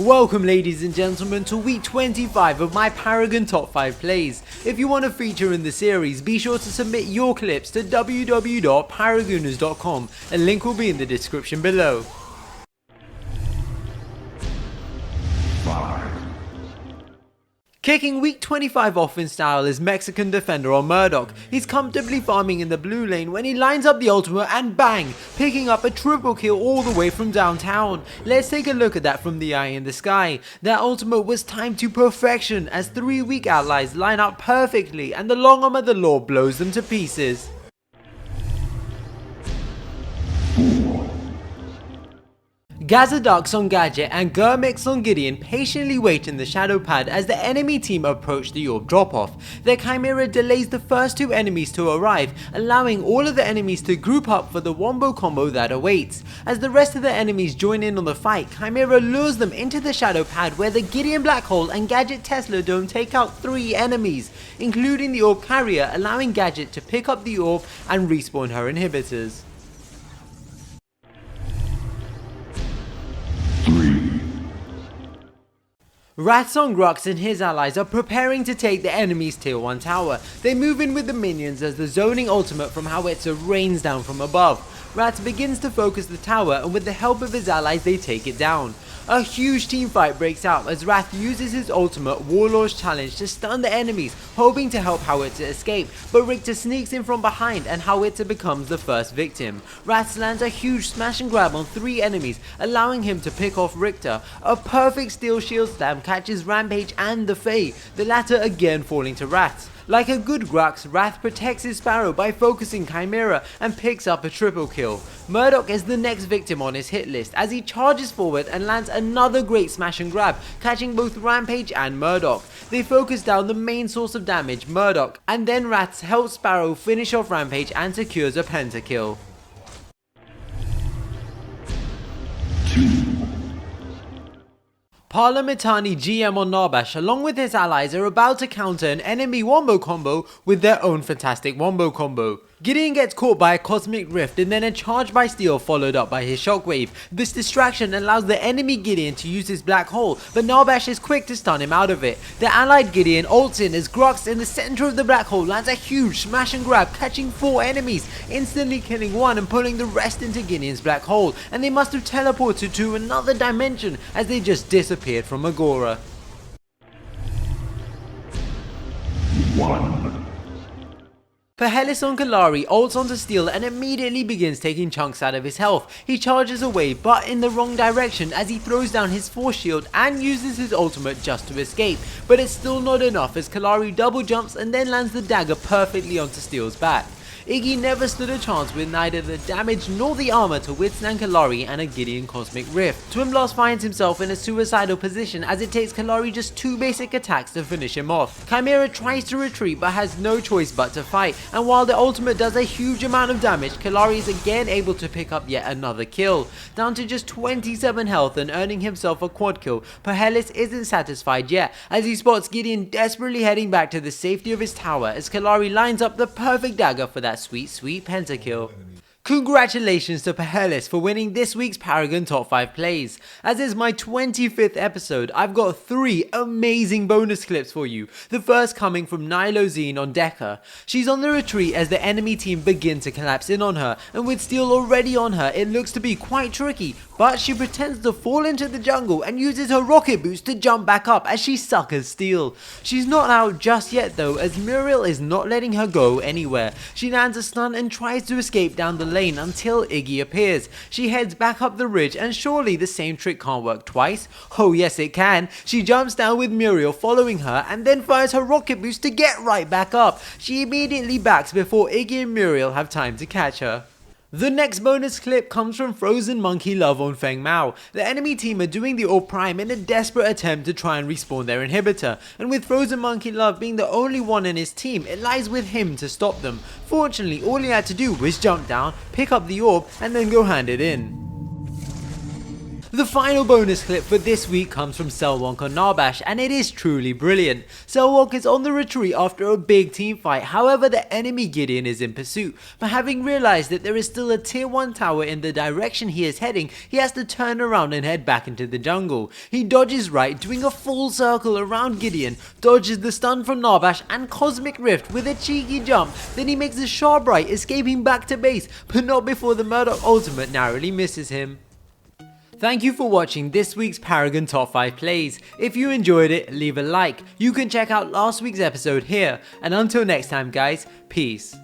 Welcome ladies and gentlemen to week 25 of my Paragon top 5 plays. If you want to feature in the series, be sure to submit your clips to www.paragoners.com. A link will be in the description below. Kicking week 25 off in style is MexicanDefender on Murdock. He's comfortably farming in the blue lane when he lines up the ultimate and bang, picking up a triple kill all the way from downtown. Let's take a look at that from the eye in the sky. That ultimate was timed to perfection as 3 weak allies line up perfectly and the long arm of the law blows them to pieces. Gadget on Gadget and Grux on Gideon patiently wait in the shadow pad as the enemy team approach the orb drop-off. Their Chimera delays the first 2 enemies to arrive, allowing all of the enemies to group up for the wombo combo that awaits. As the rest of the enemies join in on the fight, Chimera lures them into the shadow pad where the Gideon Black Hole and Gadget Tesla Dome take out 3 enemies, including the orb carrier, allowing Gadget to pick up the orb and respawn her inhibitors. Wrathsz on Grux and his allies are preparing to take the enemy's tier 1 tower. They move in with the minions as the zoning ultimate from Howitzer rains down from above. Wrathsz begins to focus the tower and with the help of his allies they take it down. A huge team fight breaks out as Wrathsz uses his ultimate Warlord's Challenge to stun the enemies, hoping to help Howitzer escape, but Richter sneaks in from behind and Howitzer becomes the first victim. Wrathsz lands a huge smash and grab on 3 enemies, allowing him to pick off Richter. A perfect steel shield slam catches Rampage and the Fae, the latter again falling to Wrathsz. Like a good Grux, Wrathsz protects his Sparrow by focusing Chimera and picks up a triple kill. Murdock is the next victim on his hit list as he charges forward and lands another great smash and grab, catching both Rampage and Murdock. They focus down the main source of damage, Murdock, and then Wrathsz helps Sparrow finish off Rampage and secures a pentakill. Parlamentani GM on Narbash along with his allies are about to counter an enemy wombo combo with their own fantastic wombo combo. Gideon gets caught by a cosmic rift and then a charge by steel followed up by his shockwave. This distraction allows the enemy Gideon to use his black hole, but Narbash is quick to stun him out of it. The allied Gideon ults in as Grux in the center of the black hole lands a huge smash and grab, catching 4 enemies, instantly killing 1 and pulling the rest into Gideon's black hole, and they must have teleported to another dimension as they just disappeared from Agora. Perhelis on Kallari ults onto steel and immediately begins taking chunks out of his health. He charges away but in the wrong direction as he throws down his force shield and uses his ultimate just to escape, but it's still not enough as Kallari double jumps and then lands the dagger perfectly onto Steel's back. Iggy never stood a chance with neither the damage nor the armor to withstand Kallari and a Gideon Cosmic Rift. Twin Blast finds himself in a suicidal position as it takes Kallari just 2 basic attacks to finish him off. Chimera tries to retreat but has no choice but to fight, and while the ultimate does a huge amount of damage, Kallari is again able to pick up yet another kill. Down to just 27 health and earning himself a quad kill, Perhelis isn't satisfied yet as he spots Gideon desperately heading back to the safety of his tower as Kallari lines up the perfect dagger for that sweet pentakill. Congratulations to Perhelis for winning this week's Paragon Top 5 plays. As is my 25th episode, I've got 3 amazing bonus clips for you. The first coming from Nylozzean on Dekker. She's on the retreat as the enemy team begin to collapse in on her, and with Steel already on her, it looks to be quite tricky, but she pretends to fall into the jungle and uses her rocket boots to jump back up as she suckers Steel. She's not out just yet though, as Muriel is not letting her go anywhere. She lands a stun and tries to escape down the lane until Iggy appears. She heads back up the ridge and surely the same trick can't work twice. Oh yes it can. She jumps down with Muriel following her and then fires her rocket boost to get right back up. She immediately backs before Iggy and Muriel have time to catch her. The next bonus clip comes from FrozenMonkeyLove on Feng Mao. The enemy team are doing the orb prime in a desperate attempt to try and respawn their inhibitor, and with FrozenMonkeyLove being the only one in his team, it lies with him to stop them. Fortunately, all he had to do was jump down, pick up the orb, and then go hand it in. The final bonus clip for this week comes from Selwonk on Narbash, and it is truly brilliant. Selwonk is on the retreat after a big team fight, however the enemy Gideon is in pursuit, but having realized that there is still a tier 1 tower in the direction he is heading, he has to turn around and head back into the jungle. He dodges right, doing a full circle around Gideon, dodges the stun from Narbash and Cosmic Rift with a cheeky jump, then he makes a sharp right, escaping back to base, but not before the Murdock ultimate narrowly misses him. Thank you for watching this week's Paragon Top 5 Plays. If you enjoyed it, leave a like. You can check out last week's episode here. And until next time guys, peace.